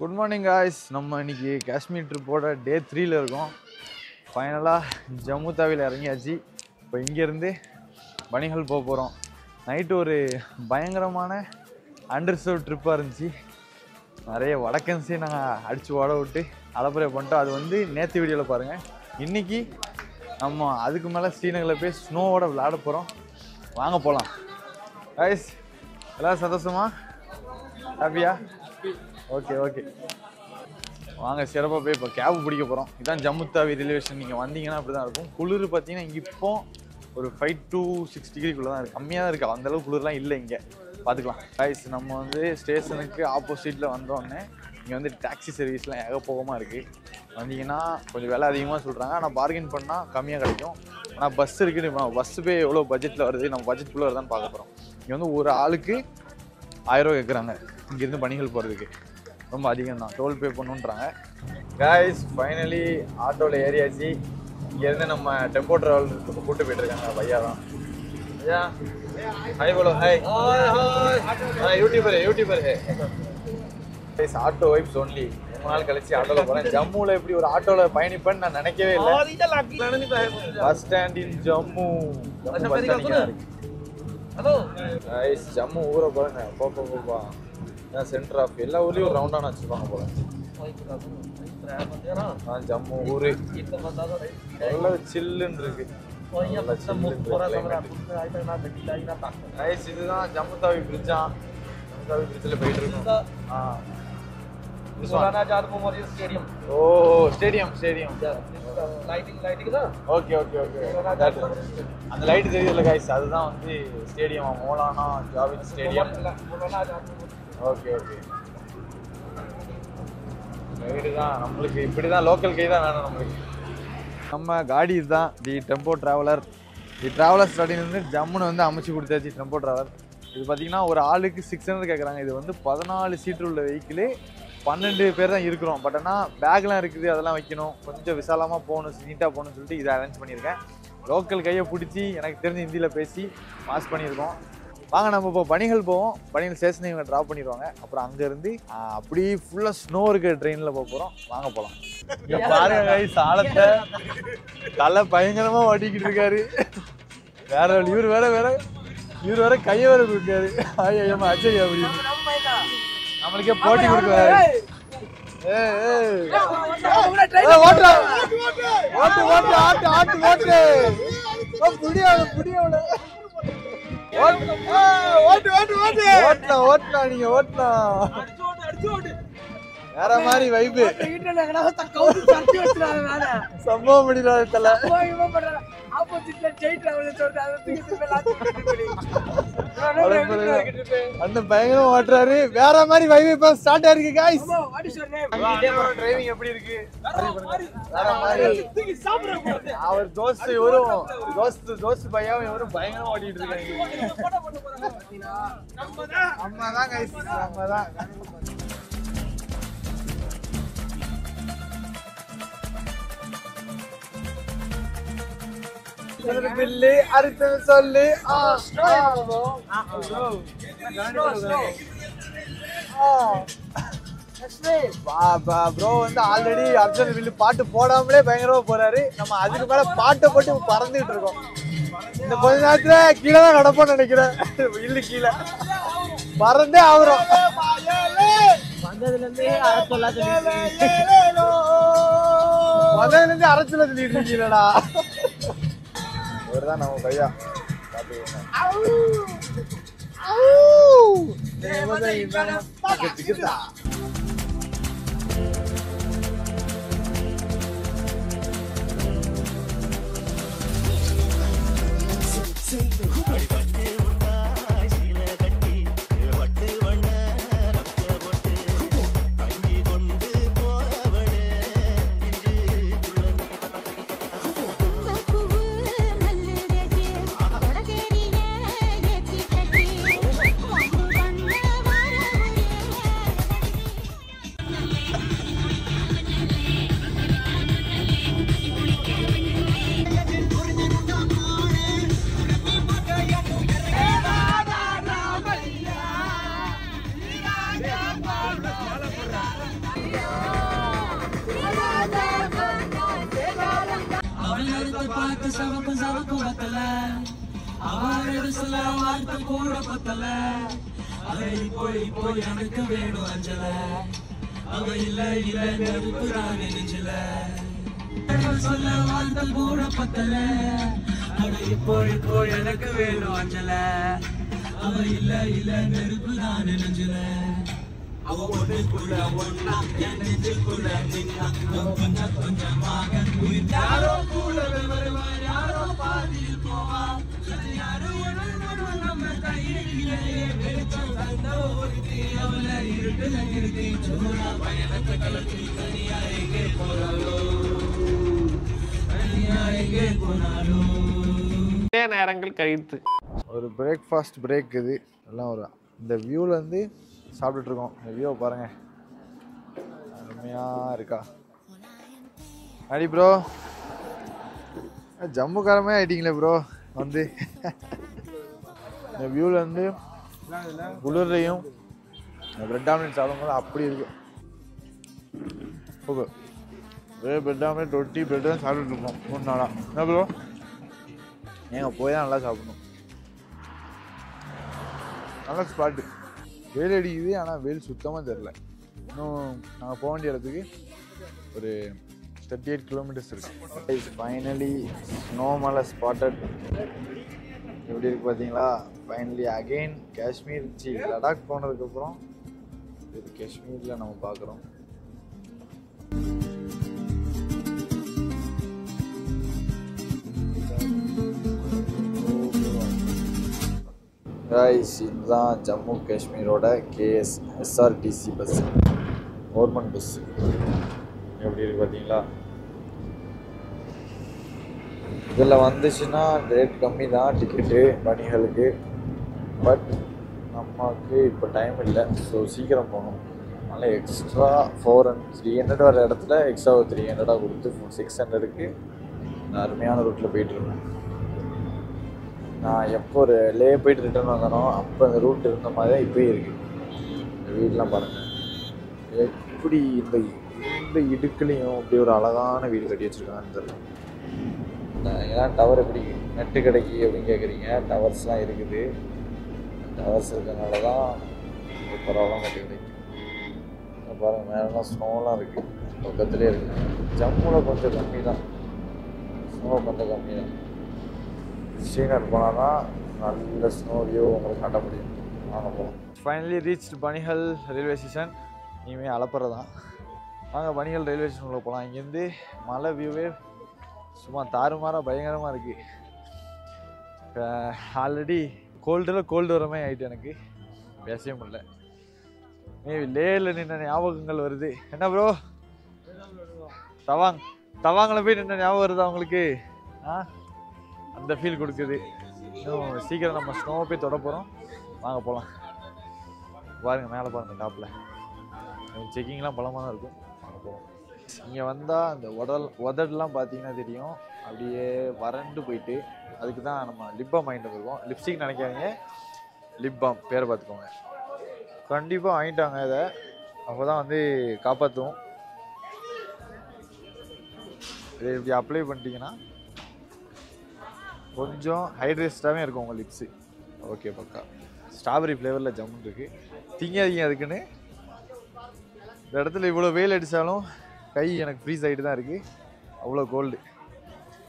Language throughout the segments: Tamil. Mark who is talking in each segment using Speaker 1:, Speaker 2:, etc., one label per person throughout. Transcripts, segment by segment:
Speaker 1: Good morning guys. நம்ம இன்னைக்கு காஷ்மீர் ட்ரிப்போட டே 3ல இருக்கோம். ஃபைனலா ஜம்மு தாவில இறங்கியாச்சு. இப்போ இங்க இருந்து பனிஹல் போக போறோம். நைட் ஒரு பயங்கரமான அண்டர்சர்வ் ட்ரிப்பா இருந்துச்சு. நிறைய வடக்கன்ஸே நாங்க அடிச்சு ஓட விட்டு அலப்பறை பண்ணிட்டோம். அது வந்து நேத்து வீடியோல பாருங்க. இன்னைக்கு நம்ம அதுக்கு மேல ஸ்ரீநகர்ல போய் ஸ்னோவோட விளையாட போறோம். வாங்க போலாம். guys எல்லாரும் சந்தோஷமா? ஹாப்பியா? ஓகே ஓகே வாங்க சிறப்பாக போய் இப்போ கேப் பிடிக்க போகிறோம். இதுதான் ஜம்மு தாவி ரயில்வே ஸ்டேஷன். நீங்கள் வந்தீங்கன்னா அப்படி தான் இருக்கும். குளிர் பார்த்தீங்கன்னா இங்கே இப்போ ஒரு 5 to 6 டிகிரிக்குள்ளே தான் இருக்குது. கம்மியாக தான் இருக்குது. அந்தளவுக்கு குளிர்லாம் இல்லை இங்கே. பார்த்துக்கலாம் கைஸ். நம்ம வந்து ஸ்டேஷனுக்கு ஆப்போசிட்டில் வந்தோடனே இங்கே வந்து டாக்ஸி சர்வீஸ்லாம் ஏகப்போகமாக இருக்குது. வந்தீங்கன்னா கொஞ்சம் விலை அதிகமாக சொல்கிறாங்க. ஆனால் பார்கெயின் பண்ணால் கம்மியாக கிடைக்கும். ஆனால் பஸ் இருக்குது. பஸ்ஸு போய் எவ்வளோ பட்ஜெட்டில் வருது, நம்ம பட்ஜெட்டுக்குள்ளே வருதான்னு பார்க்க போகிறோம். இங்கே வந்து ஒரு ஆளுக்கு 1000 ரூபா கேட்குறாங்க இங்கேருந்து பனிகள் போகிறதுக்கு. ரொம்ப அதிகம் தான். டோல் பே பண்ணுன்றாங்க. கைஸ் ஃபைனலி ஆட்டோவில் ஏறியாச்சு. இங்கேருந்து நம்ம டெம்போ ட்ராவல் கூப்பிட்டு போயிட்டுருக்காங்க. பையா தான். ஐயா ஹாய் போலோ. Hi hi YouTuber hey guys. Auto vibes only. ரொம்ப நாள் கழிச்சு ஆட்டோவில் போகிறேன். ஜம்முவில் இப்படி ஒரு ஆட்டோவில் பயணிப்பேன்னு நான் நினைக்கவே இல்லை. Bus stand in Jammu. Bus standing இருக்கு. ஹலோ கைஸ் ஜம்மு ஊரை பாருங்க. போப்பா சென்டர் ஆஃப் எல்லா ஊர்லேயும் ஒரு ரவுண்டான வச்சுருப்பாங்க போல. ஜம்மு ஊரு நல்லா சில்லுன்னு இருக்கு. இதுதான் ஜம்மு தாவி பிரிட்ஜா. ஜம்மு தாவி பிரிட்ஜில் போயிட்டு இருக்கோம். Oh stadium. Okay okay okay அந்த லைட் தெரியுதுல்ல கைஸ், அதுதான் வந்து stadium. Maulana Javed stadium. Okay okay ride தான். நம்மளுக்கு இப்படி தான் லோக்கல் கை தான் வேணும் நம்மளுக்கு. நம்ம காடி இதுதான் தி டெம்போ ட்ராவலர். தி ட்ராவலர் ஸ்டார்டிங்லேருந்து ஜம்முன்னு வந்து அமைச்சு கொடுத்தாச்சு டெம்போ ட்ராவலர். இது பார்த்தீங்கன்னா ஒரு ஆளுக்கு 600 கேட்குறாங்க. இது வந்து 14 சீட்டு உள்ள வெஹிக்கிளு. 12 பேர் தான் இருக்கிறோம். பட் ஆனால் பேக்லாம் இருக்குது, அதெல்லாம் வைக்கணும். கொஞ்சம் விசாலமாக போகணும், நீட்டாக போகணும்னு சொல்லிட்டு இதை அரேஞ்ச் பண்ணியிருக்கேன். லோக்கல் கையை பிடிச்சி எனக்கு தெரிஞ்ச ஹிந்தியில் பேசி பாஸ் பண்ணியிருக்கோம். வாங்க நம்ம இப்போ பனிகள் போவோம். பனிகள் ஸ்டேஷனை இவங்க ட்ராப் பண்ணிடுவாங்க. அப்புறம் அங்கேருந்து அப்படி ஃபுல்லாக ஸ்னோ இருக்க ட்ரெயினில் போக போகிறோம். வாங்க போகலாம். இங்கே பாருங்க கைஸ், ஆழத்தை தலை பயங்கரமாக ஓட்டிக்கிட்டு இருக்காரு. வேற இவர் வேற கையை வேற கொடுக்காரு. ஐயம்மா அச்சை அப்படின்னு நம்மளுக்கே போட்டி கொடுக்குறாரு. நீங்க ஓட்டலாம் வேற மாதிரி வைப்பு. சம்பவம் முடியல தல. அந்த பயங்கரம் ஓட்டுறாரு. வேற மாதிரி வைப்பு இப்ப ஸ்டார்ட் ஆயிருக்கு गाइस. டிரைவிங் எப்படி இருக்கு? வேற மாதிரி. அவர் தோஸ்த் இவரும் தோஸ்த் பையாவும் இவரும் பயங்கரமா ஓட்டிட்டு இருக்காங்க. நம்ம தான் गाइस, நம்ம தான். பில்லி அரித்து சொல்லு. ப்ரோ வந்து ஆல்ரெடி அர்ஜுன் வில்லு பாட்டு போடாமலே பயங்கரமா போறாரு. நம்ம அதுக்கு மேல பாட்டை போட்டு பறந்துட்டு இருக்கோம். இந்த கொஞ்ச நேரத்துல கீழே தான் நடப்போம்னு நினைக்கிறேன். இல்லு கீழே பறந்தே ஆகுறோம். வந்ததுல இருந்து அரச்சல சொல்லிட்டு இருக்கீங்களா? இவர்தான் நம்ம பையா.
Speaker 2: எனக்கு வேணும் அஞ்சல அவ இல்ல இல்ல நெருப்பு தான் நெஞ்சில அவ ஒண்ணுக்குள்ள ஒன்னா என் நெஞ்சுக்குள்ள நின்னா கொஞ்சம் கொஞ்சமாக யாரோ கூட வருவார் யாரோ பாதியில் போவா யாரோ நம்ம கையிலே வெளிச்சம் தந்த ஒரு அவள இருட்டுல இருக்கு சோழா பயணத்தை கலத்தி தனியா எங்கே போறாளோ தனியா எங்கே போனாலோ நேரங்கள் கழித்து
Speaker 1: ஒரு பிரேக்ஃபாஸ்ட் பிரேக் இது எல்லாம் ஒரு இந்த வியூலேருந்து சாப்பிட்டுட்ருக்கோம். இந்த வியூவை பாருங்கள், அருமையாக இருக்கா. அடி ப்ரோ, ஜம்முக்காரமே ஆகிட்டீங்களே ப்ரோ. வந்து இந்த வியூலேருந்து குளிர்லையும் பிரெட் ஆம்லெட் சாப்பிடும்போது அப்படி இருக்கும். ஓகே, ஒரே பிரெட் ஆம்லெட் ரொட்டி பிரெட் தான் சாப்பிட்டுட்ருக்கோம் 3 நாளாக. என்ன ப்ரோ, நீங்கள் போய் தான் நல்லா சாப்பிடணும். நல்ல ஸ்பாட்டு, வெயில் அடிக்குது ஆனால் வெயில் சுத்தமாக தெரில. இன்னும் நாங்கள் போக வேண்டிய இடத்துக்கு ஒரு 38 கிலோமீட்டர்ஸ் இருக்கு. ஃபைனலி ஸ்னோ மலை ஸ்பாட்டட். எப்படி இருக்கு பார்த்தீங்களா? ஃபைனலி அகெயின் காஷ்மீர் லடாக் போனதுக்கப்புறம் இது காஷ்மீரில் நம்ம பார்க்குறோம். கைஸ், இதுதான் ஜம்மு காஷ்மீரோட எஸ்ஆர்டிசி பஸ், கவர்மெண்ட் பஸ். எப்படி இருக்கு பார்த்தீங்களா? இதில் வந்துச்சுன்னா ரேட் கம்மி தான் டிக்கெட்டு பணிகளுக்கு. பட் நமக்கு இப்போ டைம் இல்லை, ஸோ சீக்கிரம் போகணும். அதனால் எக்ஸ்ட்ரா 300 வர இடத்துல எக்ஸ்ட்ரா 300 கொடுத்து 600க்கு அருமையான ரூட்டில் போயிட்டுருக்கோம். நான் எப்போ ஒரு லே போயிட்டு ரிட்டர்ன் வந்தனோ அப்போ அந்த ரூட் இருந்த மாதிரி தான் இப்போயே இருக்குது. இந்த வீடெலாம் பாருங்கள், எப்படி இந்த இடுக்குலேயும் இப்படி ஒரு அழகான வீடு கட்டி வச்சுருக்காங்கன்னு தெரியல. ஏன்னா டவர் எப்படி நெட்டு கிடைக்கி அப்படின்னு கேட்குறீங்க. டவர்ஸ்லாம் இருக்குது. டவர்ஸ் இருக்கிறதுனால தான் ஒரு பரவாயில்ல நெட்டு கிடைக்கும். பாருங்கள், மேலாம் ஸ்னோலாம் இருக்குது, பக்கத்துலேயே இருக்குது. ஜம்முவில் கொஞ்சம் கம்மி தான், ஸ்னோ கொஞ்சம் கம்மி தான். ஸ்ரீநகர் போனால் தான் நல்ல ஸ்னோ வியூ உங்களுக்கு காட்ட முடியும். வாங்க போகலாம். Finally reach Banihal railway station. இனிமேல் அலப்புற தான். வாங்க பனிஹல் ரயில்வே ஸ்டேஷனில் போகலாம். இங்கேருந்து மலை வியூவே சும்மா தாறுமாறாக பயங்கரமாக இருக்குது. ஆல்ரெடி கோல்டு வரமே ஆகிட்டு எனக்கு பேசவே முடியல. மேபி லேயில் நின்ன ஞாபகங்கள் வருது. என்ன ப்ரோ, தவாங்கில் போய் நின்ன ஞாபகம் வருதா உங்களுக்கு? அந்த ஃபீல் கொடுக்குது. இன்னும் சீக்கிரம் நம்ம ஸ்னோவை போய் தொட போகிறோம். வாங்க போகலாம். பாருங்கள், மேலே பாருங்கள், டாப்பில் செக்கிங்லாம் பலமாக தான் இருக்கும். வாங்க போகலாம். இங்கே வந்தால் அந்த உதடெலாம் பார்த்தீங்கன்னா தெரியும், அப்படியே வறண்டு போயிட்டு. அதுக்கு தான் நம்ம லிப் பாம் வாங்கிட்டு வந்துருக்கோம். லிப்ஸ்டிக் நினைக்காதீங்க, லிப் பாம் பேரை பார்த்துக்கோங்க. கண்டிப்பாக வாங்கிட்டாங்க இதை, அப்போ தான் வந்து காப்பாற்றுவோம். இதை இப்படி அப்ளை பண்ணிட்டீங்கன்னா கொஞ்சம் ஹைட்ரேஸ்டாகவே இருக்கும் உங்கள் லிப்ஸு. ஓகே, பக்கா. ஸ்ட்ராபெரி ஃப்ளேவரில் ஜம்முன் இருக்குது. திங்காதீங்க அதுக்குன்னு. இந்த இடத்துல இவ்வளோ வெயில் அடித்தாலும் கை எனக்கு ஃப்ரீஸ் ஆகிட்டு தான் இருக்குது. அவ்வளோ கோல்டு,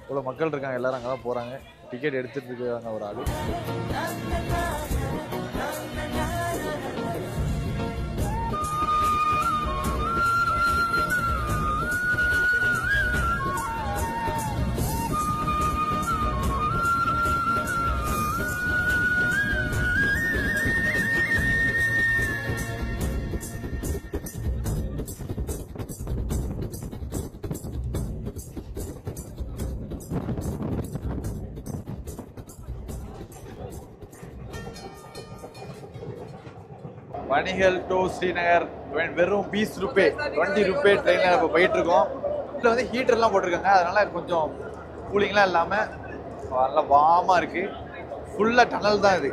Speaker 1: இவ்வளோ மக்கள் இருக்காங்க, எல்லோரும் அங்கே தான் போகிறாங்க. டிக்கெட் எடுத்துகிட்டு இருக்காங்க ஒரு ஆள். பனிஹல் டு ஸ்ரீநகர் வெறும் 20 ரூபே 20 ரூபே ட்ரெயினில் இப்போ போயிட்டுருக்கோம். இதில் வந்து ஹீட்டர்லாம் போட்டிருக்காங்க, அதனால் கொஞ்சம் கூலிங்லாம் இல்லாமல் நல்லா வார்மாக இருக்குது. ஃபுல்லாக டனல் தான் இது.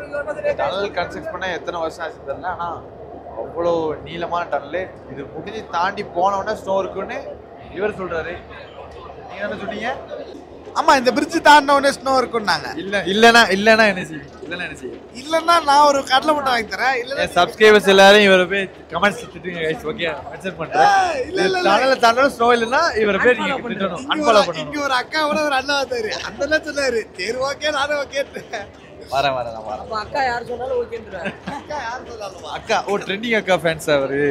Speaker 1: டனல் கன்ஸ்ட்ரக்ட் பண்ண எத்தனை வருஷம் ஆச்சு தெரியல, ஆனால் அவ்வளோ நீளமான டனல். இது முடிஞ்சு தாண்டி போனோடனே ஸ்னோ இருக்குன்னு இவர் சொல்கிறாரு. நீங்கள் என்ன சொன்னீங்க?
Speaker 3: ஆமா இந்த பிரிட்ஜ் தாண்டின உடனே ஸ்னோ இருக்கும்னாங்க.
Speaker 1: இல்லனா என்ன செய்ய
Speaker 3: இல்லன்னா நான் ஒரு கடலை மட்டும் வாங்கி தரேன். இல்ல
Speaker 1: சப்ஸ்கிரைபர்ஸ் எல்லாரும் இவரை போய் கமெண்ட்ஸ் திட்டுங்க गाइस. ஓகே மென்ஷன் பண்றேன். சேனல்ல தாண்டணும் ஸ்னோ இல்லனா இவரை போய் நீங்க திட்டணும், அன்ஃபாலோ பண்ணணும்.
Speaker 3: இங்க ஒரு அக்கா கூட ஒரு அண்ணா வந்தாரு. அண்ணா சொன்னாரு சரி ஓகே நானும் ஓகே
Speaker 1: வரேன் நான் வரேன்.
Speaker 4: அப்ப அக்கா யார் சொன்னாலும் ஓகேன்றாரு.
Speaker 3: அக்கா யார் சொன்னாலும்
Speaker 1: அக்கா ட்ரெண்டிங் அக்கா ஃபேன்ஸ் அவரு.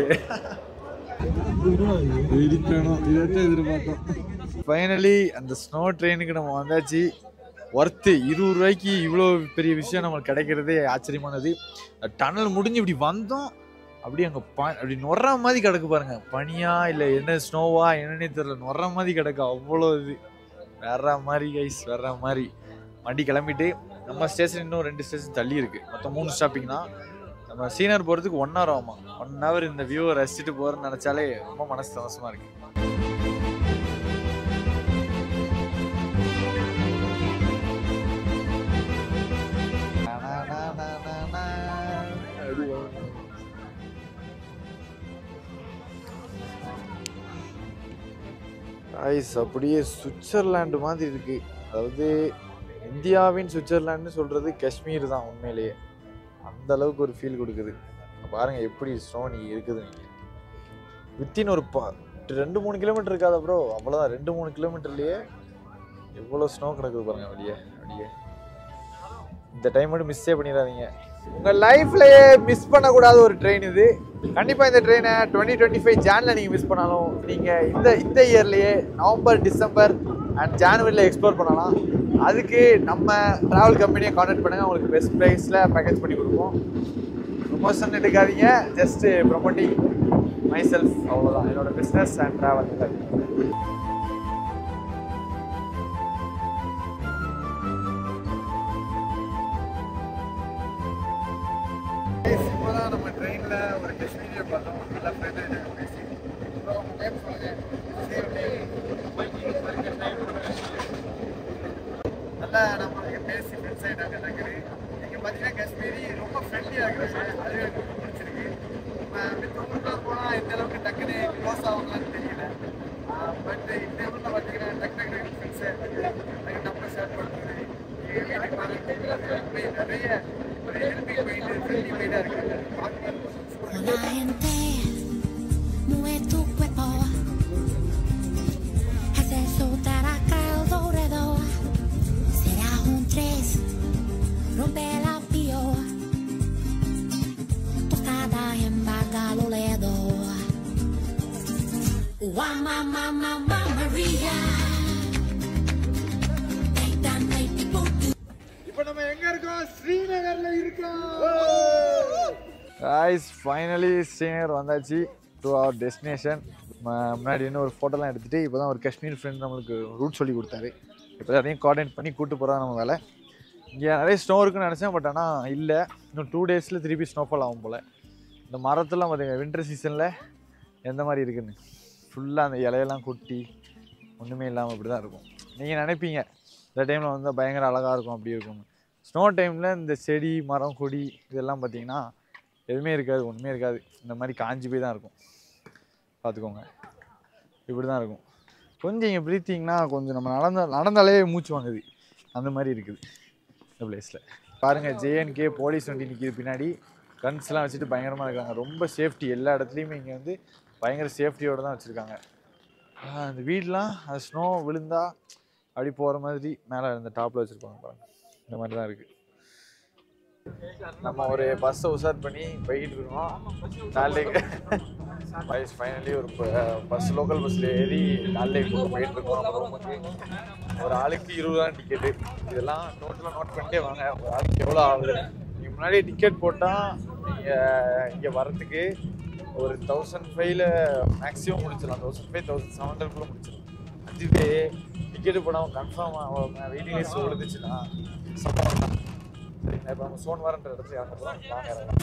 Speaker 1: ஃபைனலி அந்த ஸ்னோ ட்ரெயினுக்கு நம்ம வந்தாச்சு. ஒர்த்து 20 ரூபாய்க்கு இவ்வளோ பெரிய விஷயம் நம்மளுக்கு கிடைக்கிறதே ஆச்சரியமானது. டனல் முடிஞ்சு இப்படி வந்தோம், அப்படியே அங்கே அப்படி நொற மாதிரி கிடக்கு பாருங்க. பனியா இல்லை என்ன ஸ்னோவா என்னன்னே தெரியல, நொற மாதிரி கிடக்கு. அவ்வளோ இது வேற மாதிரி கைஸ், வேற மாதிரி. வண்டி கிளம்பிட்டு நம்ம ஸ்டேஷன் இன்னும் 2 ஸ்டேஷன் தள்ளி இருக்கு. மொத்தம் 3 ஸ்டாப்பிங் தான். நம்ம சீனர் போகிறதுக்கு 1 hour ஆகுமா. 1 hour இந்த வியூவை ரசிச்சுட்டு போகிறேன்னு நினச்சாலே ரொம்ப மனசு சந்தோஷமா இருக்கு. ஐஸ் அப்படியே சுவிட்சர்லாண்டு மாதிரி இருக்கு. அதாவது இந்தியாவின் சுவிட்சர்லாண்டுன்னு சொல்றது காஷ்மீர் தான் உண்மையிலேயே. அந்த அளவுக்கு ஒரு ஃபீல் கொடுக்குது. பாருங்க எப்படி ஸ்னோ நீ இருக்குது. நீங்க வித்தின் ஒரு 2-3 கிலோமீட்டர் இருக்காத ப்ரோ, அவ்வளோதான். 2-3 கிலோமீட்டர்லயே எவ்வளோ ஸ்னோ கிடக்குது பாருங்க. அப்படியே இந்த டைம் மட்டும் மிஸ்ஸே பண்ணிடாதீங்க. உங்க லைஃப்லயே மிஸ் பண்ணக்கூடாத ஒரு ட்ரெயின் இது. கண்டிப்பா இந்த ட்ரெயினை 2025 ஜான்ல நீங்க மிஸ் பண்ணாலும் நீங்க இந்த இயர்லயே நவம்பர், டிசம்பர் அண்ட் ஜான்வரியில் எக்ஸ்ப்ளோர் பண்ணலாம். அதுக்கு நம்ம ட்ராவல் கம்பெனியை கான்டாக்ட் பண்ணுங்க, உங்களுக்கு பெஸ்ட் ப்ரைஸில் பேக்கேஜ் பண்ணி கொடுப்போம். ப்ரொமோஷன் எடுக்காதீங்க, ஜஸ்ட் ப்ரொமோட்டிங் மை செல்ஃப், அவ்வளோதான். என்னோட பிஸ்னஸ் அண்ட் ட்ராவல். இப்போதான் நம்ம ட்ரெயினில் ஒரு காஷ்மீரியை பார்த்தோம். நல்லா ஃப்ரெண்டு பேசி நல்லா நம்மளுக்கு பேசி ஃப்ரெண்ட்ஸ் ஆகிட்டாங்க. டக்குனு இங்கே பார்த்தீங்கன்னா காஷ்மீரி ரொம்ப ஃப்ரெண்ட்லியாக இருக்கிறாங்க. அதுவே எனக்கு ரொம்ப பிடிச்சிருக்கு. மித்தவங்களுக்குலாம் போனால் எந்த அளவுக்கு டக்குனு க்ளோஸ் ஆகுங்களான்னு தெரியல. பட் இந்த ஊரில் பார்த்தீங்கன்னா டக்கு ஃப்ரெண்ட்ஸாக இருக்குது. எனக்கு நம்ம ஷேர் பண்ணுறது வீட்டுக்கு பார்த்து நிறைய ஒரு ஹெல்பிங் மைண்டு, ஃப்ரெண்ட்லி மைண்டாக இருக்குது.
Speaker 5: La gente mueve tu cuerpo, hace soltar acá alrededor. Será un 3, rompe la pio, tostada en Bagaloledo. Mamma Maria.
Speaker 3: இப்போ நம்ம எங்க இருக்கோம்? ஸ்ரீநகர்ல இருக்கோம்.
Speaker 1: guys ஃபைனலி ஸ்ரீநகர் வந்தாச்சு. To our destination. முன்னாடி இன்னும் ஒரு ஃபோட்டோலாம் எடுத்துகிட்டு இப்போ தான் ஒரு காஷ்மீர் ஃப்ரெண்ட் நம்மளுக்கு ரூட் சொல்லி கொடுத்தாரு. இப்போ அதையும் கோஆர்டினேட் பண்ணி கூப்பிட்டு போகிறதா நம்ம வேலை. இங்கே நிறைய ஸ்னோ இருக்குன்னு நினச்சேன், பட் ஆனால் இல்லை. இன்னும் 2 டேஸில் திருப்பி ஸ்னோஃபால் ஆகும் போல். இந்த மரத்தெல்லாம் பார்த்திங்க வின்டர் சீசனில் எந்த மாதிரி இருக்குன்னு ஃபுல்லாக அந்த இலையெல்லாம் கொட்டி ஒன்றுமே இல்லாமல் இப்படி தான் இருக்கும். நீங்கள் நினைப்பீங்க இந்த டைமில் வந்து பயங்கர அழகாக இருக்கும், அப்படி இருக்கும்னு. ஸ்னோ டைமில் இந்த செடி மரம் கொடி இதெல்லாம் பார்த்திங்கன்னா எதுவுமே இருக்காது, ஒன்றுமே இருக்காது. இந்த மாதிரி காஞ்சி போய் தான் இருக்கும். பார்த்துக்கோங்க, இப்படி தான் இருக்கும். கொஞ்சம் இங்கே பிரீத்திங்னா கொஞ்சம் நம்ம நடந்தாலே மூச்சு வாங்குது, அந்த மாதிரி இருக்குது இந்த பிளேஸில். பாருங்கள், JNK போலீஸ் வண்டி நிற்கிது பின்னாடி. கன்ஸ்லாம் வச்சுட்டு பயங்கரமாக இருக்காங்க. ரொம்ப சேஃப்டி, எல்லா இடத்துலையுமே இங்கே வந்து பயங்கர சேஃப்டியோடு தான் வச்சுருக்காங்க. அந்த வீடெலாம் அது ஸ்னோ விழுந்தா அப்படி போகிற மாதிரி மேலே இந்த டாப்பில் வச்சுருப்பாங்க பாருங்கள். இந்த மாதிரி தான் இருக்குது. நம்ம ஒரு பஸ்ஸை உசார் பண்ணி போய்கிட்டு இருக்கோம். நாளைக்கு ஃபைனலி ஒரு பஸ், லோக்கல் பஸ்ஸில் ஏறி நாளைக்கு போயிட்டு இருக்கோம். அப்புறம் ஒரு ஆளுக்கு 20 ரூபா டிக்கெட்டு. இதெல்லாம் நோட்டில் நோட் பண்ணிட்டே வாங்க, ஒரு ஆளுக்கு எவ்வளோ ஆகுது. நீங்கள் முன்னாடியே டிக்கெட் போட்டால் நீங்கள் இங்கே வரத்துக்கு ஒரு 1005 மேக்ஸிமம் முடிச்சிடலாம். 1005, 1700 முடிச்சிடலாம். அதுவே டிக்கெட்டு போடாமல் கன்ஃபார்மாக வெயிட்டிங் லிஸ்ட் விழுந்துச்சுன்னா சம்பளம் தான். சரிங்களா? இப்போ நம்ம சோன்வாரன்ற இடத்துல இறங்குறோம். வாங்க இறங்கலாம்.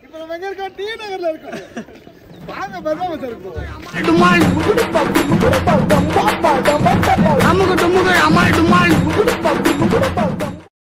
Speaker 3: இப்போ நம்ம எங்க இருக்கோம்? டி நகர்ல இருக்கோம். வாங்க பர்மா பஸ் இருக்கோம்.